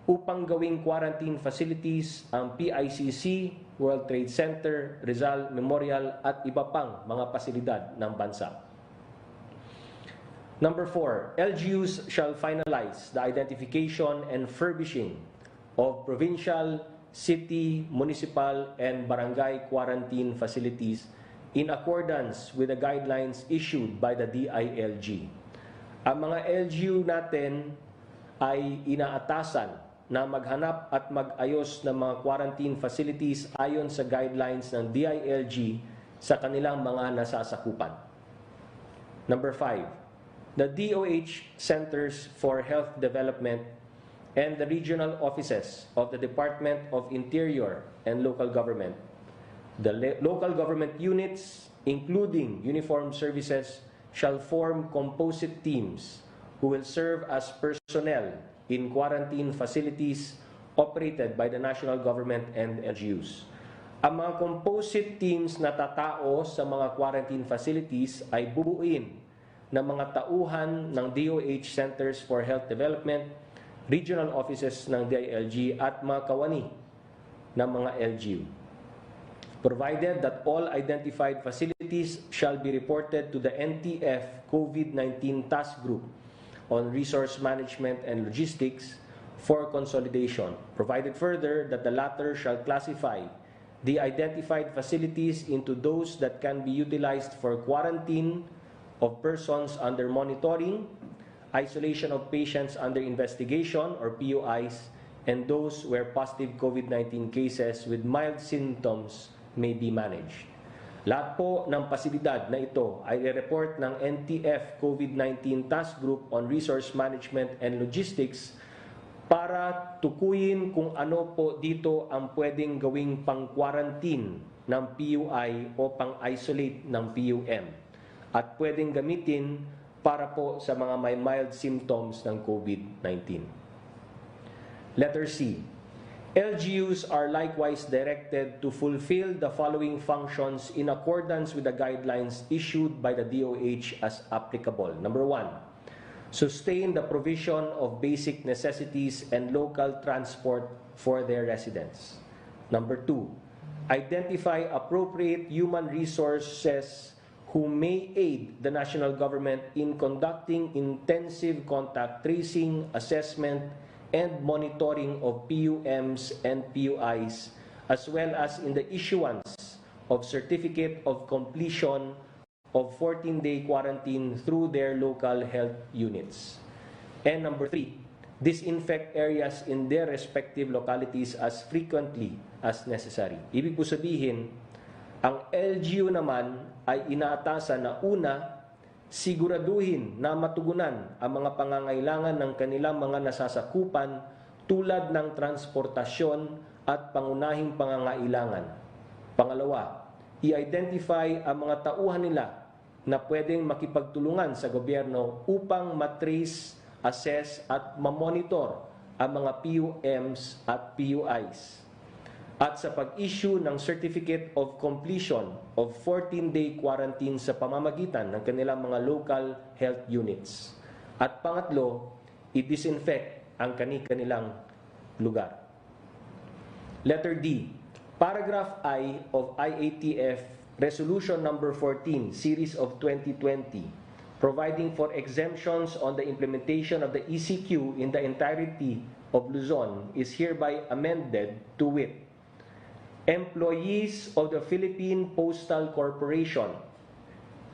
upang gawing quarantine facilities ang PICC, World Trade Center, Rizal Memorial at iba pang mga pasilidad ng bansa. Number 4, LGUs shall finalize the identification and furbishing of provincial, city, municipal, and barangay quarantine facilities in accordance with the guidelines issued by the DILG. Ang mga LGU natin ay inaatasan na maghanap at mag-ayos ng mga quarantine facilities ayon sa guidelines ng DILG sa kanilang mga nasasakupan. Number 5, the DOH Centers for Health Development and the regional offices of the Department of Interior and Local Government, the local government units, including uniformed services, shall form composite teams who will serve as personnel in quarantine facilities operated by the national government and LGUs. Ang mga composite teams na tatao sa mga quarantine facilities ay bubuin ng mga tauhan ng DOH Centers for Health Development, regional offices ng DILG at mga kawani ng mga LGU. Provided that all identified facilities shall be reported to the NTF COVID-19 Task Group on Resource Management and Logistics for consolidation. Provided further that the latter shall classify the identified facilities into those that can be utilized for quarantine of persons under monitoring, isolation of patients under investigation or PUIs, and those where positive COVID-19 cases with mild symptoms may be managed. Lahat po ng pasilidad na ito ay i-report ng NTF COVID-19 Task Group on Resource Management and Logistics para tukuyin kung ano po dito ang pwedeng gawing pang-quarantine ng PUI o pang-isolate ng PUM at pwedeng gamitin para po sa mga may mild symptoms ng COVID-19. Letter C. LGUs are likewise directed to fulfill the following functions in accordance with the guidelines issued by the DOH as applicable. Number 1, sustain the provision of basic necessities and local transport for their residents. Number 2, identify appropriate human resources who may aid the national government in conducting intensive contact tracing, assessment, and monitoring of PUMs and PUIs, as well as in the issuance of certificate of completion of 14-day quarantine through their local health units. And number 3, disinfect areas in their respective localities as frequently as necessary. Ibig po sabihin, ang LGU naman ay inaatasan na una, siguraduhin na matugunan ang mga pangangailangan ng kanilang mga nasasakupan tulad ng transportasyon at pangunahing pangangailangan. Pangalawa, i-identify ang mga tauhan nila na pwedeng makipagtulungan sa gobyerno upang matrace, assess at mamonitor ang mga PUMs at PUIs. At sa pag-issue ng Certificate of Completion of 14-day quarantine sa pamamagitan ng kanilang mga local health units. At pangatlo, i-disinfect ang kanilang lugar. Letter D, Paragraph I of IATF Resolution Number 14, Series of 2020, providing for exemptions on the implementation of the ECQ in the entirety of Luzon is hereby amended to wit: employees of the Philippine Postal Corporation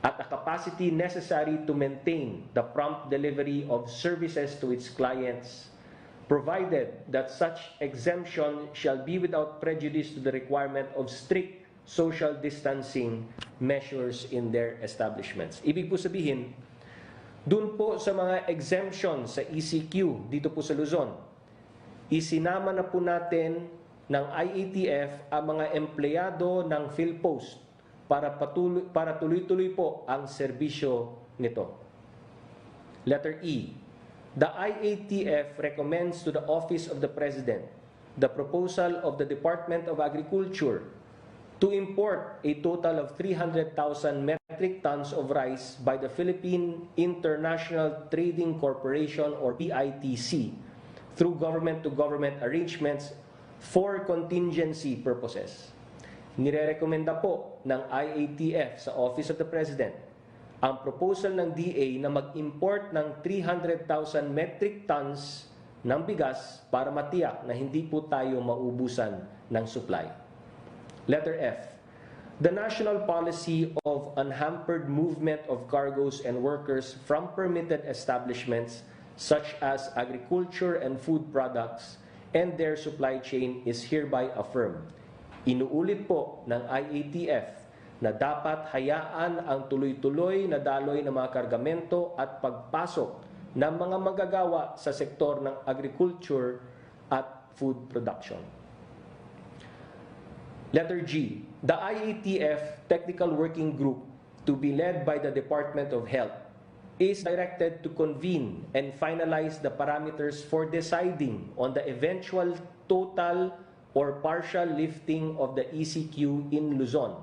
at a capacity necessary to maintain the prompt delivery of services to its clients, provided that such exemption shall be without prejudice to the requirement of strict social distancing measures in their establishments. Ibig po sabihin, dun po sa mga exemption sa ECQ dito po sa Luzon, isinama na po natin ng IATF ang mga empleyado ng PhilPost para tuloy-tuloy po ang serbisyo nito. Letter E. The IATF recommends to the Office of the President the proposal of the Department of Agriculture to import a total of 300,000 metric tons of rice by the Philippine International Trading Corporation or PITC through government-to-government arrangements for contingency purposes. Nirerekomenda po ng IATF sa Office of the President ang proposal ng DA na mag-import ng 300,000 metric tons ng bigas para matiyak na hindi po tayo maubusan ng supply. Letter F. The national policy of unhampered movement of cargoes and workers from permitted establishments such as agriculture and food products and their supply chain is hereby affirmed. Inuulit po ng IATF na dapat hayaan ang tuloy-tuloy na daloy ng mga kargamento at pagpasok ng mga manggagawa sa sektor ng agriculture at food production. Letter G. The IATF Technical Working Group, to be led by the Department of Health, is directed to convene and finalize the parameters for deciding on the eventual total or partial lifting of the ECQ in Luzon,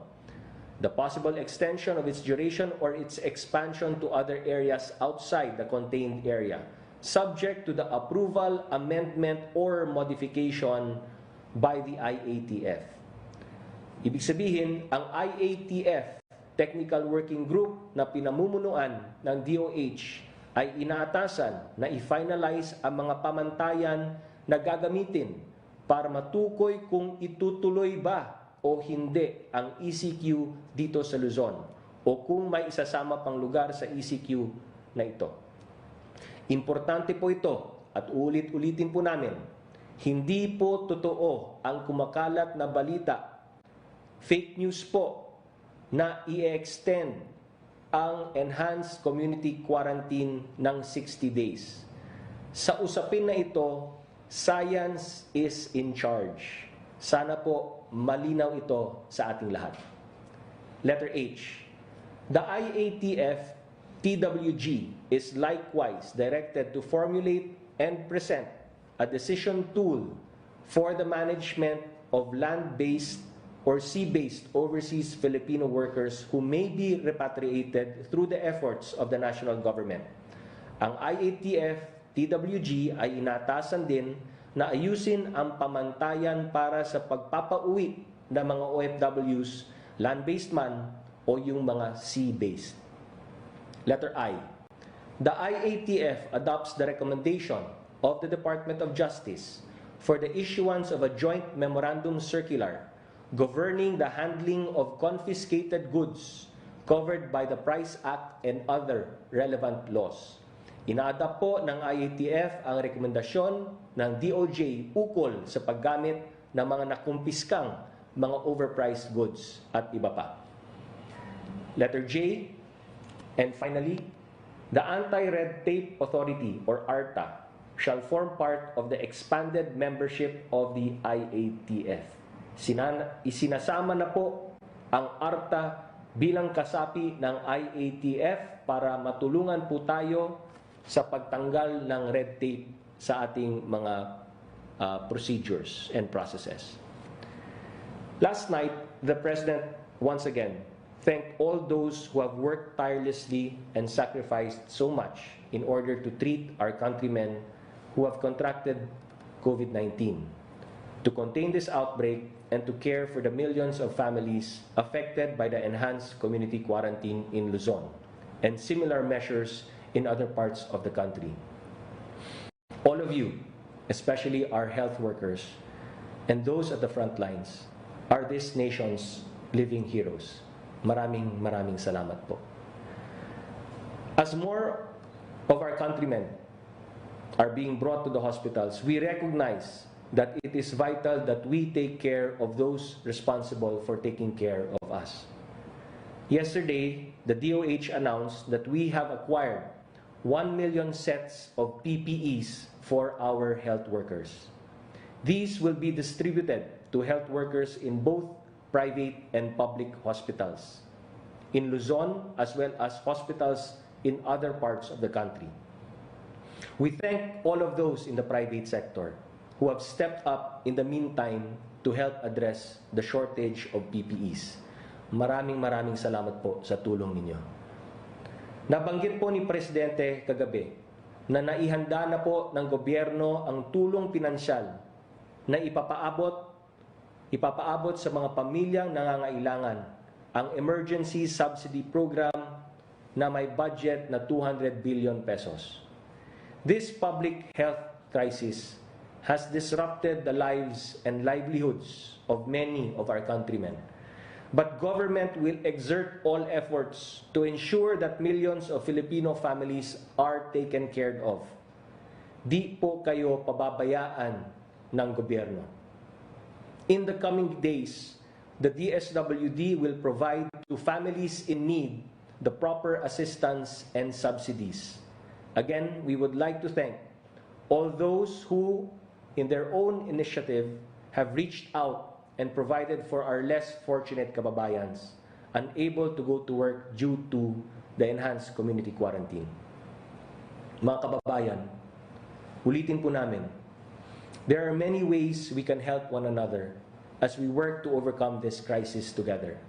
the possible extension of its duration or its expansion to other areas outside the contained area, subject to the approval, amendment, or modification by the IATF. Ibig sabihin, ang IATF Technical Working Group na pinamumunuan ng DOH ay inaatasan na i-finalize ang mga pamantayan na gagamitin para matukoy kung itutuloy ba o hindi ang ECQ dito sa Luzon o kung may isasama pang lugar sa ECQ na ito. Importante po ito at ulit-ulitin po namin, hindi po totoo ang kumakalat na balita, fake news po, na i-extend ang enhanced community quarantine ng 60 days. Sa usapin na ito, science is in charge. Sana po malinaw ito sa ating lahat. Letter H. The IATF TWG is likewise directed to formulate and present a decision tool for the management of land-based or sea-based overseas Filipino workers who may be repatriated through the efforts of the national government. Ang IATF TWG ay inatasan din na ayusin ang pamantayan para sa pagpapauwi ng mga OFWs, land-based man o yung mga sea-based. Letter I. The IATF adopts the recommendation of the Department of Justice for the issuance of a joint memorandum circular governing the handling of confiscated goods covered by the Price Act and other relevant laws. Inaadapt po ng IATF ang rekomendasyon ng DOJ ukol sa paggamit ng mga nakumpiskang mga overpriced goods at iba pa. Letter J. And finally, the Anti-Red Tape Authority or ARTA shall form part of the expanded membership of the IATF. Isinasama na po ang ARTA bilang kasapi ng IATF para matulungan po tayo sa pagtanggal ng red tape sa ating mga procedures and processes. Last night, the President once again thanked all those who have worked tirelessly and sacrificed so much in order to treat our countrymen who have contracted COVID-19, to contain this outbreak, and to care for the millions of families affected by the enhanced community quarantine in Luzon and similar measures in other parts of the country. All of you, especially our health workers and those at the front lines, are this nation's living heroes. Maraming salamat po. As more of our countrymen are being brought to the hospitals, we recognize that it is vital that we take care of those responsible for taking care of us. Yesterday, the DOH announced that we have acquired 1 million sets of PPEs for our health workers. These will be distributed to health workers in both private and public hospitals in Luzon as well as hospitals in other parts of the country. We thank all of those in the private sector who have stepped up in the meantime to help address the shortage of PPEs. Maraming salamat po sa tulong ninyo. Nabanggit po ni Presidente kagabi na naihanda na po ng gobyerno ang tulong pinansyal na ipapaabot sa mga pamilyang nangangailangan, ang Emergency Subsidy Program na may budget na 200 billion pesos. This public health crisis has disrupted the lives and livelihoods of many of our countrymen. But government will exert all efforts to ensure that millions of Filipino families are taken care of. Di po kayo pababayaan ng gobyerno. In the coming days, the DSWD will provide to families in need the proper assistance and subsidies. Again, we would like to thank all those who, in their own initiative, have reached out and provided for our less fortunate kababayans unable to go to work due to the enhanced community quarantine. Mga kababayan, ulitin po namin, there are many ways we can help one another as we work to overcome this crisis together.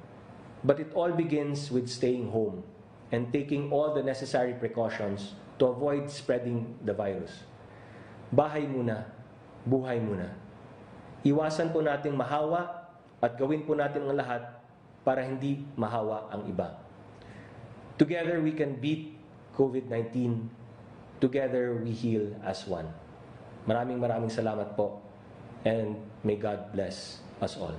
But it all begins with staying home and taking all the necessary precautions to avoid spreading the virus. Bahay muna, buhay muna. Iwasan po nating mahawa at gawin po natin ang lahat para hindi mahawa ang iba. Together we can beat COVID-19. Together we heal as one. Maraming salamat po, and may God bless us all.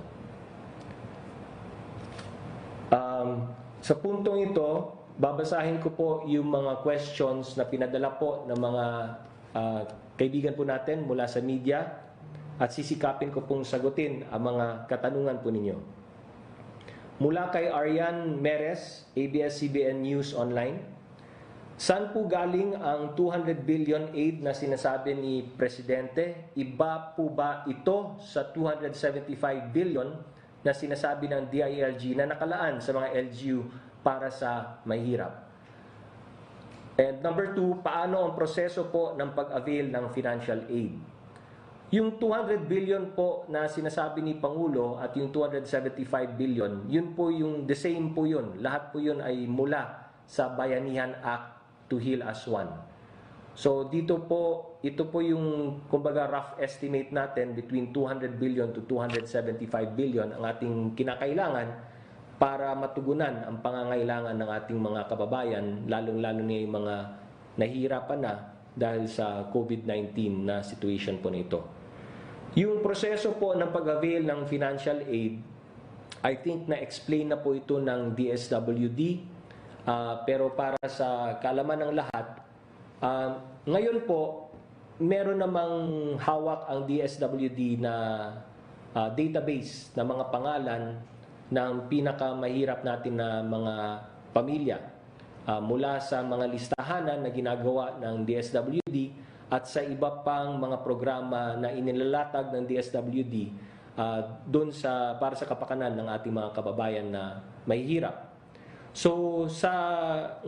Sa puntong ito, babasahin ko po yung mga questions na pinadala po ng mga kaibigan po natin mula sa media, at sisikapin ko pong sagutin ang mga katanungan po ninyo. Mula kay Arian Meres, ABS-CBN News Online, saan po galing ang 200 billion aid na sinasabi ni Presidente? Iba po ba ito sa 275 billion na sinasabi ng DILG na nakalaan sa mga LGU para sa mahihirap? And number 2, paano ang proseso po ng pag-avail ng financial aid? Yung 200 billion po na sinasabi ni Pangulo at yung 275 billion, yun po yung the same po yun. Lahat po yun ay mula sa Bayanihan Act to Heal as One. So dito po, ito po yung kumbaga rough estimate natin between 200 billion to 275 billion ang ating kinakailangan para matugunan ang pangangailangan ng ating mga kababayan, lalong-lalo na yung mga nahihirapan na dahil sa COVID-19 na situation po nito. Yung proseso po ng pag-avail ng financial aid, I think na-explain na po ito ng DSWD, pero para sa kaalaman ng lahat, ngayon po, meron namang hawak ang DSWD na database na mga pangalan ng pinakamahirap natin na mga pamilya. Mula sa mga listahanan na ginagawa ng DSWD at sa iba pang mga programa na inilalatag ng DSWD doon para sa kapakanan ng ating mga kababayan na mahihirap. So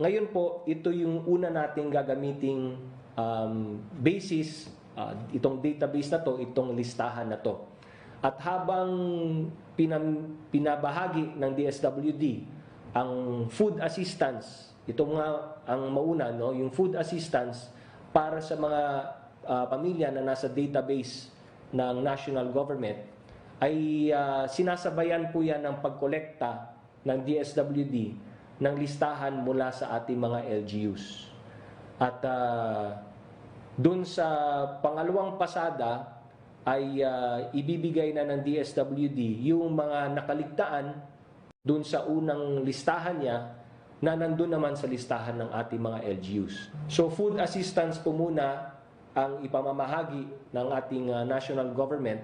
ngayon po, ito yung una nating gagamiting basis, itong database na to, itong listahan na to. At habang pinabahagi ng DSWD ang food assistance, ito nga ang mauna, no? Yung food assistance para sa mga pamilya na nasa database ng national government ay sinasabayan po yan ng pagkolekta ng DSWD ng listahan mula sa ating mga LGUs. At dun sa pangalawang pasada ay ibibigay na ng DSWD yung mga nakaligtaan dun sa unang listahan niya na nandun naman sa listahan ng ating mga LGUs. So food assistance po muna ang ipamamahagi ng ating national government,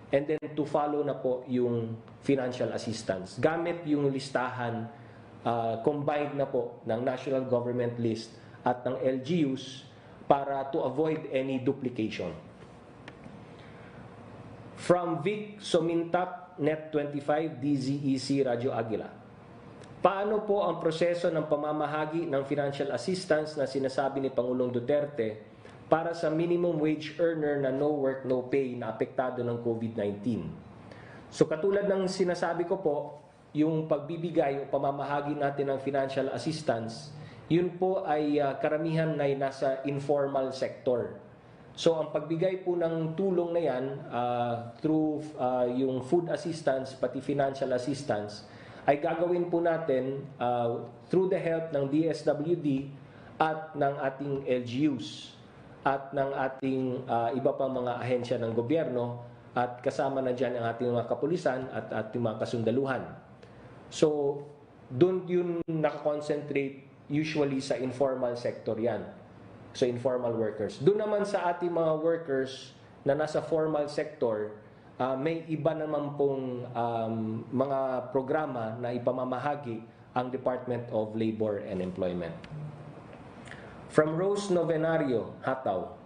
and then to follow na po yung financial assistance. Gamit yung listahan, combined na po ng national government list at ng LGUs para to avoid any duplication. From Vic Somintap, Net25, DZEC, Radyo Aguila. Paano po ang proseso ng pamamahagi ng financial assistance na sinasabi ni Pangulong Duterte para sa minimum wage earner na no work, no pay na apektado ng COVID-19? So katulad ng sinasabi ko po, yung pagbibigay o pamamahagi natin ng financial assistance, yun po ay karamihan na nasa informal sector. So ang pagbigay po ng tulong na yan through yung food assistance pati financial assistance ay gagawin po natin through the help ng DSWD at ng ating LGUs at ng ating iba pang mga ahensya ng gobyerno at kasama na dyan ang ating mga kapulisan at ating mga kasundaluhan. So doon yun nakakonsentrate usually sa informal sector yan. So informal workers. Doon naman sa ating mga workers na nasa formal sector, may iba naman pong mga programa na ipamamahagi ang Department of Labor and Employment. From Rose Novenario, Hataw,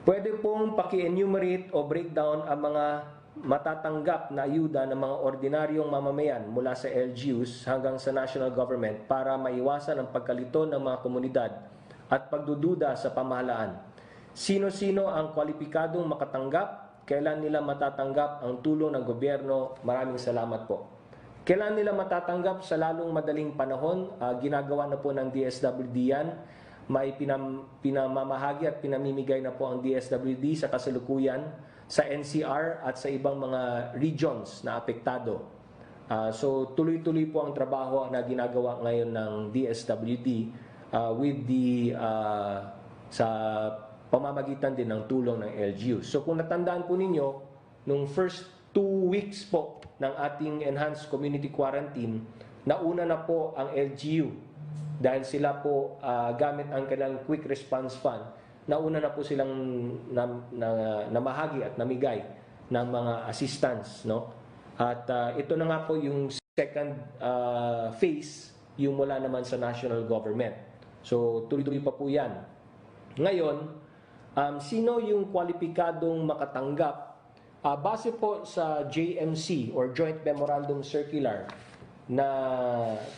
pwede pong paki-enumerate o breakdown ang mga matatanggap na ayuda ng mga ordinaryong mamamayan mula sa LGUs hanggang sa national government para maiwasan ang pagkalito ng mga komunidad at pagdududa sa pamahalaan. Sino-sino ang kwalipikadong makatanggap? Kailan nila matatanggap ang tulong ng gobyerno? Maraming salamat po. Kailan nila matatanggap? Sa lalong madaling panahon, ginagawa na po ng DSWD yan. May pinamamahagi at pinamimigay na po ang DSWD sa kasalukuyan sa NCR at sa ibang mga regions na apektado. So tuloy-tuloy po ang trabaho na ginagawa ngayon ng DSWD with the sa pamamagitan din ng tulong ng LGU. So kung natandaan po ninyo, nung first 2 weeks po ng ating enhanced community quarantine, nauna na po ang LGU dahil sila po gamit ang kanilang quick response fund, nauna na po silang namahagi at namigay ng mga assistance, no? At ito na nga po yung second phase, yung mula naman sa national government. So, tuloy-tuloy pa po yan. Ngayon, sino yung kwalipikadong makatanggap? Base po sa JMC or Joint Memorandum Circular na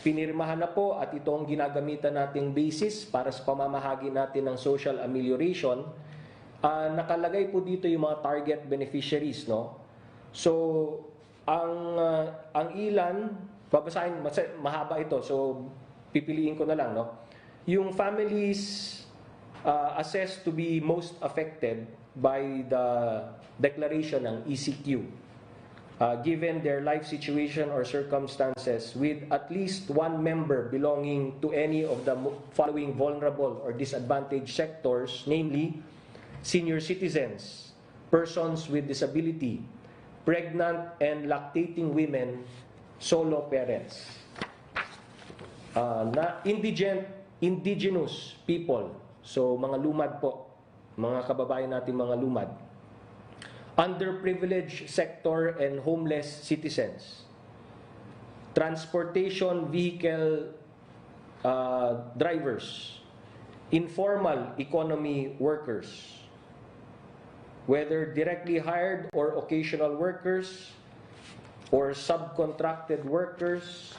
pinirmahan na po at ito ang ginagamitan nating basis para sa pamamahagi natin ng social amelioration, nakalagay po dito yung mga target beneficiaries, no? So, ang ilan, babasahin, mahaba ito, so pipiliin ko na lang, no? Yung families assessed to be most affected by the declaration ng ECQ, given their life situation or circumstances, with at least one member belonging to any of the following vulnerable or disadvantaged sectors, namely senior citizens, persons with disability, pregnant and lactating women, solo parents, indigenous people, so mga lumad po, mga kababayan natin mga lumad, underprivileged sector and homeless citizens, transportation vehicle drivers, informal economy workers, whether directly hired or occasional workers, or subcontracted workers,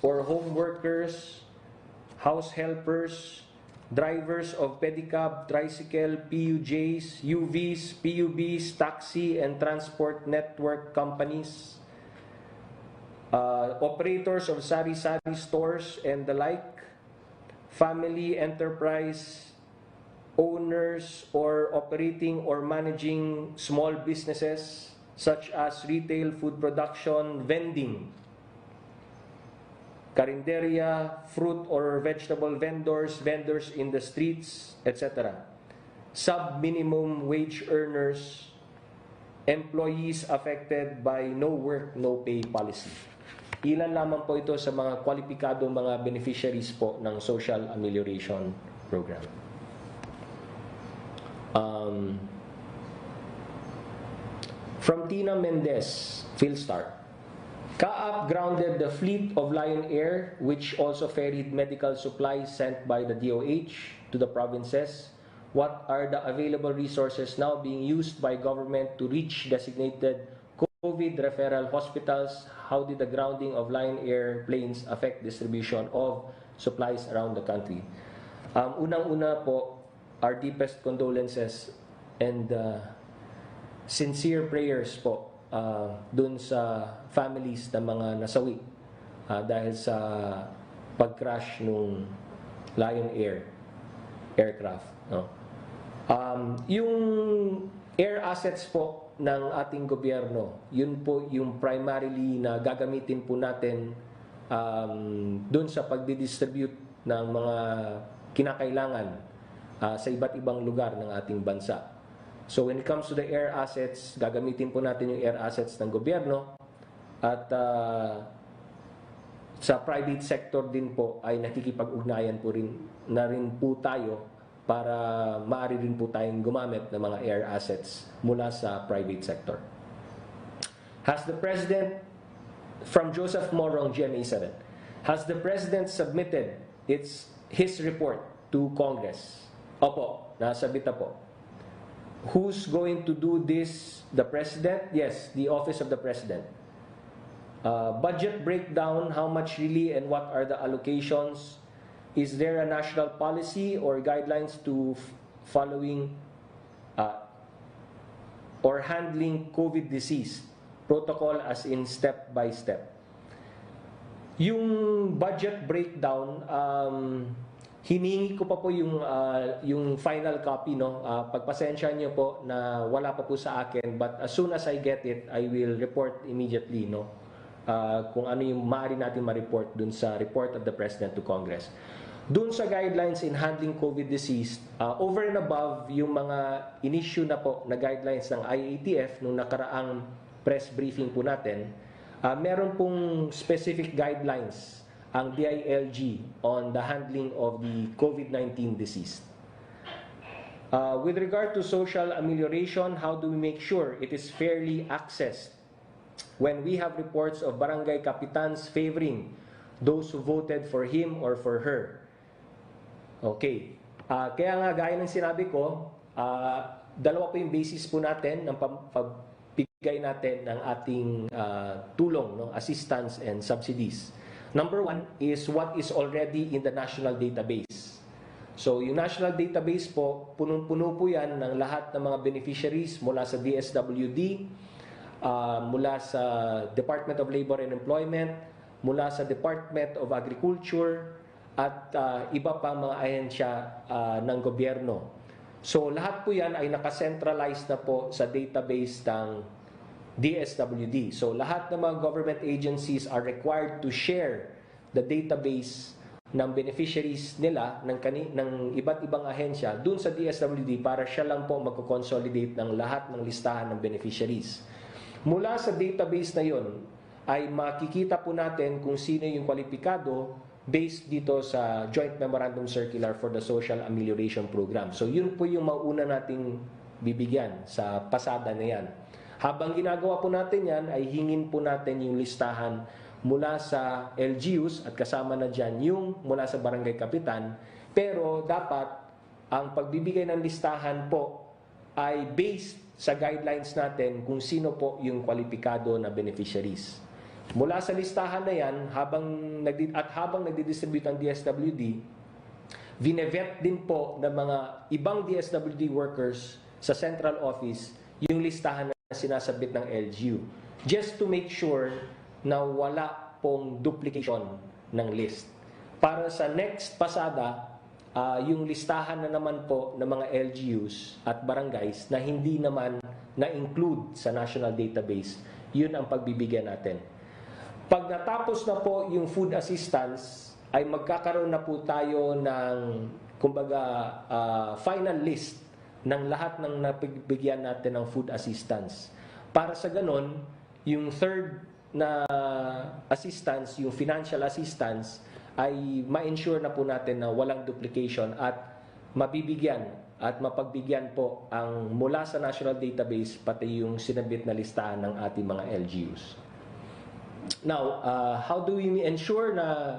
or home workers, house helpers, drivers of pedicab, tricycle, PUJs, UVs, PUBs, taxi and transport network companies, operators of sari-sari stores and the like, family enterprise owners or operating or managing small businesses such as retail, food production, vending, karinderya, fruit or vegetable vendors, vendors in the streets, etc. Sub-minimum wage earners, employees affected by no work, no pay policy. Ilan lamang po ito sa mga kwalipikadong mga beneficiaries po ng Social Amelioration Program. From Tina Mendez, Philstar. CAAP grounded the fleet of Lion Air, which also ferried medical supplies sent by the DOH to the provinces. What are the available resources now being used by government to reach designated COVID referral hospitals? How did the grounding of Lion Air planes affect distribution of supplies around the country? Unang-una po, our deepest condolences and sincere prayers po dun sa families ng mga nasawi dahil sa pag-crash nung Lion Air aircraft. No? Yung air assets po ng ating gobyerno, yun po yung primarily na gagamitin po natin dun sa pagdidistribute ng mga kinakailangan sa iba't ibang lugar ng ating bansa. So when it comes to the air assets, gagamitin po natin yung air assets ng gobyerno at sa private sector din po ay nakikipag-ugnayan po rin po tayo para maaari rin po tayong gumamit ng mga air assets mula sa private sector. Has the President, from Joseph Morong, GMA7, has the President submitted his report to Congress? Opo, nasabit na po. Who's going to do this? The President? Yes, the Office of the President. Budget breakdown, how much really and what are the allocations? Is there a national policy or guidelines to following or handling COVID disease protocol as in step by step? Yung budget breakdown, hinihingi ko pa po yung final copy, no. Pagpasensya niyo po na wala pa po sa akin, but as soon as I get it, I will report immediately, no. Kung ano yung maaari natin ma-report dun sa report of the President to Congress. Dun sa guidelines in handling COVID disease, over and above yung mga in-issue na po na guidelines ng IATF nung nakaraang press briefing po natin, meron pong specific guidelines ang DILG on the handling of the COVID-19 disease. With regard to social amelioration, how do we make sure it is fairly accessed when we have reports of barangay kapitans favoring those who voted for him or for her? Okay. Kaya nga, gaya ng sinabi ko, dalawa po yung basis po natin ng pagbigay natin ng ating tulong, no? Assistance and subsidies. Number one is what is already in the national database. So, yung national database po, punong-puno po yan ng lahat ng mga beneficiaries mula sa DSWD, mula sa Department of Labor and Employment, mula sa Department of Agriculture, at iba pa mga ahensya ng gobyerno. So lahat po yan ay nakacentralize na po sa database ng DSWD. So lahat ng mga government agencies are required to share the database ng beneficiaries nila ng iba't ibang ahensya dun sa DSWD para siya lang po magko-consolidate ng lahat ng listahan ng beneficiaries. Mula sa database na yon ay makikita po natin kung sino yung kwalipikado based dito sa Joint Memorandum Circular for the Social Amelioration Program. So yun po yung mauna nating bibigyan sa pasada na yan. Habang ginagawa po natin yan, ay hingin po natin yung listahan mula sa LGUs at kasama na dyan yung mula sa Barangay Kapitan. Pero dapat ang pagbibigay ng listahan po ay based sa guidelines natin kung sino po yung kwalipikado na beneficiaries. Mula sa listahan na yan, habang nagdidistribute ang DSWD, vinevet din po ng mga ibang DSWD workers sa central office yung listahan na sinasabit ng LGU. Just to make sure na wala pong duplication ng list. Para sa next pasada, yung listahan na naman po ng mga LGUs at barangays na hindi naman na-include sa national database, yun ang pagbibigyan natin. Pag natapos na po yung food assistance, ay magkakaroon na po tayo ng, kumbaga, final list ng lahat ng napibigyan natin ng food assistance. Para sa ganon, yung third na assistance, yung financial assistance, ay ma-ensure na po natin na walang duplication at mabibigyan at mapagbigyan po ang mula sa national database pati yung sinabit na listahan ng ating mga LGUs. Now, how do we ensure na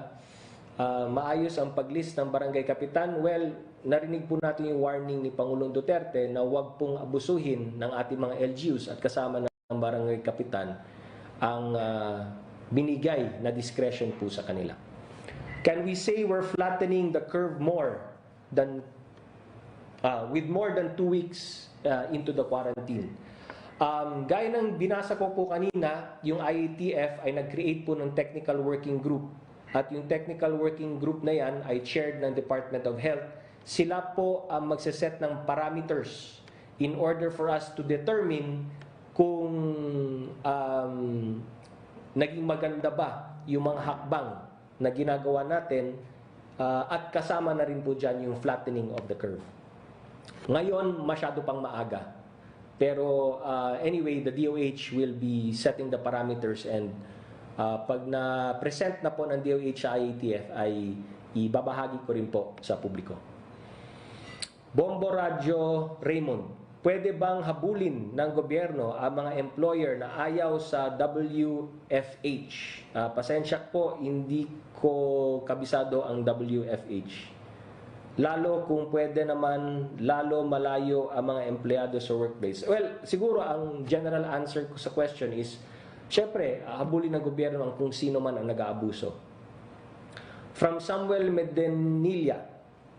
maayos ang paglist ng barangay kapitan? Well, narinig po natin yung warning ni Pangulong Duterte na huwag pong abusuhin ng ating mga LGUs at kasama ng barangay kapitan ang binigay na discretion po sa kanila. Can we say we're flattening the curve more than with more than 2 weeks into the quarantine? Gaya ng binasa ko po kanina, yung IATF ay nag-create po ng technical working group at yung technical working group na yan ay chaired ng Department of Health. Sila po ang magsaset ng parameters in order for us to determine kung naging maganda ba yung mga hakbang na ginagawa natin at kasama na rin po dyan yung flattening of the curve. Ngayon, masyado pang maaga. Pero anyway, the DOH will be setting the parameters and pag na-present na po ng DOH sa IATF ay ibabahagi ko rin po sa publiko. Bombo Radyo Raymond, pwede bang habulin ng gobyerno ang mga employer na ayaw sa WFH? Pasensya po, hindi ko kabisado ang WFH. Lalo kung pwede naman, lalo malayo ang mga empleyado sa workplace. Well, siguro ang general answer ko sa question is, syempre, habulin ng gobyerno ang kung sino man ang nag-aabuso. From Samuel Medenilla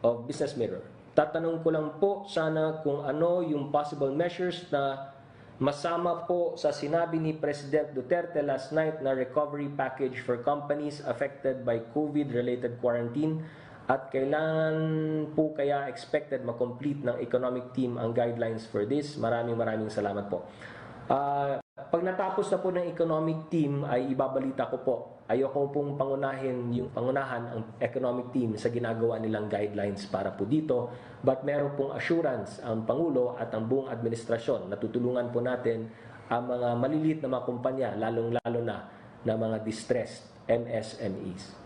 of Business Mirror, tatanong ko lang po sana kung ano yung possible measures na masama po sa sinabi ni President Duterte last night na recovery package for companies affected by COVID-related quarantine at kailangan po kaya expected ma-complete ng economic team ang guidelines for this. Maraming salamat po. Pag natapos na po ng economic team ay ibabalita ko po. Ayoko pong pangunahan ang economic team sa ginagawa nilang guidelines para po dito. But meron pong assurance ang Pangulo at ang buong administrasyon na tutulungan po natin ang mga maliliit na mga kumpanya, lalong-lalo na mga distressed MSMEs.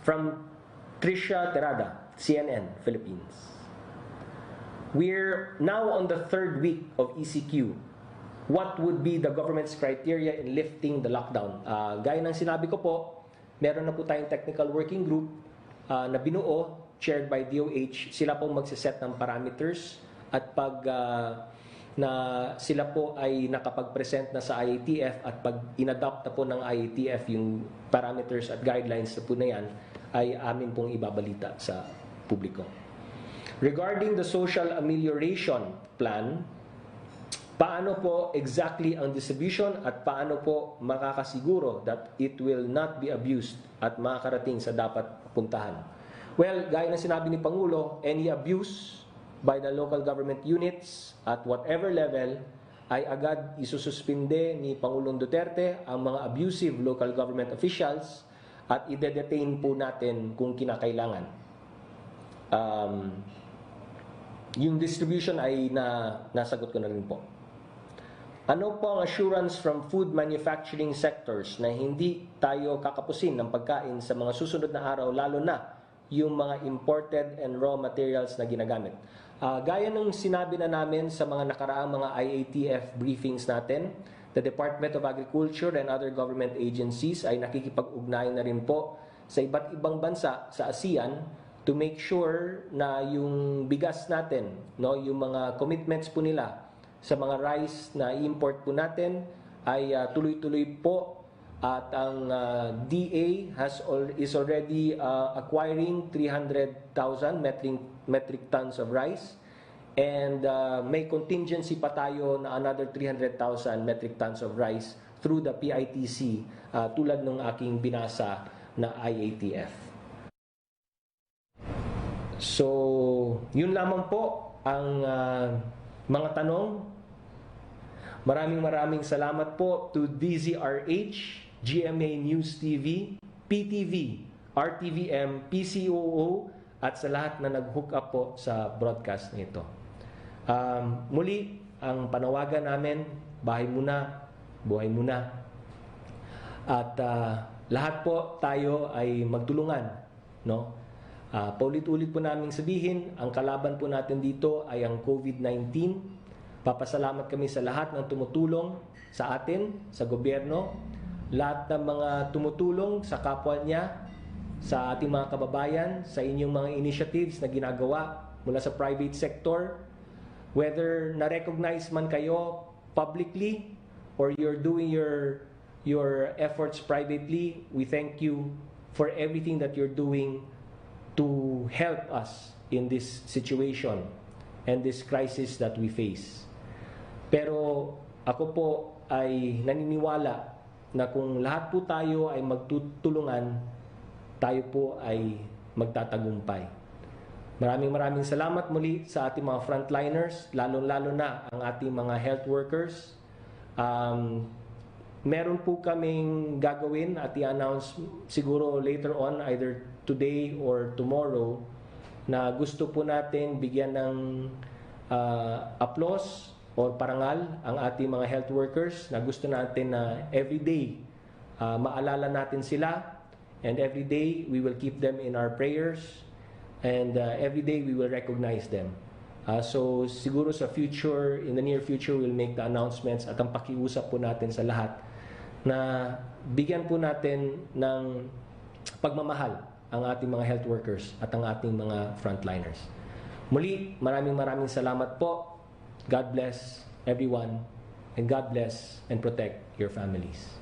From Tricia Terada, CNN, Philippines. We're now on the third week of ECQ. What would be the government's criteria in lifting the lockdown? Gaya ng sinabi ko po, meron na po tayong technical working group na binuo, chaired by DOH. Sila po magsiset ng parameters at pag na sila po ay nakapag-present na sa IATF at pag inadopt na po ng IATF yung parameters at guidelines na po na yan, ay amin pong ibabalita sa publiko. Regarding the social amelioration plan, paano po exactly ang distribution at paano po makakasiguro that it will not be abused at makakarating sa dapat puntahan? Well, gaya na sinabi ni Pangulo, any abuse by the local government units at whatever level ay agad isususpinde ni Pangulong Duterte ang mga abusive local government officials at ide-detain po natin kung kinakailangan. Yung distribution ay nasagot ko na rin po. Ano po ang assurance from food manufacturing sectors na hindi tayo kakapusin ng pagkain sa mga susunod na araw, lalo na yung mga imported and raw materials na ginagamit? Gaya ng sinabi na namin sa mga nakaraang mga IATF briefings natin, the Department of Agriculture and other government agencies ay nakikipag-ugnayan na rin po sa iba't ibang bansa sa ASEAN to make sure na yung bigas natin, no, yung mga commitments po nila sa mga rice na i-import po natin ay tuloy-tuloy po at ang DA is already acquiring 300,000 metric tons of rice and may contingency pa tayo na another 300,000 metric tons of rice through the PITC tulad ng aking binasa na IATF. So, yun lamang po ang mga tanong. Maraming salamat po to DZRH, GMA News TV, PTV, RTVM, PCOO, at sa lahat na nag-hook up po sa broadcast nito. Muli, ang panawagan namin, bahay muna, buhay muna. At lahat po tayo ay magtulungan, no? Paulit-ulit po namin sabihin, ang kalaban po natin dito ay ang COVID-19. Papasalamat kami sa lahat ng tumutulong sa atin, sa gobyerno, lahat ng mga tumutulong sa kapwa niya, sa ating mga kababayan, sa inyong mga initiatives na ginagawa mula sa private sector, whether na-recognize man kayo publicly or you're doing your efforts privately, we thank you for everything that you're doing to help us in this situation and this crisis that we face. Pero ako po ay naniniwala na kung lahat po tayo ay magtutulungan, tayo po ay magtatagumpay. Maraming salamat muli sa ating mga frontliners, lalo-lalo na ang ating mga health workers. Meron po kaming gagawin at i-announce siguro later on, either today or tomorrow, na gusto po natin bigyan ng applause o parangal ang ating mga health workers, na gusto natin na everyday maalala natin sila, and everyday we will keep them in our prayers, and everyday we will recognize them. So siguro sa future, in the near future, we'll make the announcements at ang pakiusap po natin sa lahat na bigyan po natin ng pagmamahal ang ating mga health workers at ang ating mga frontliners. Muli, maraming salamat po. God bless everyone, and God bless and protect your families.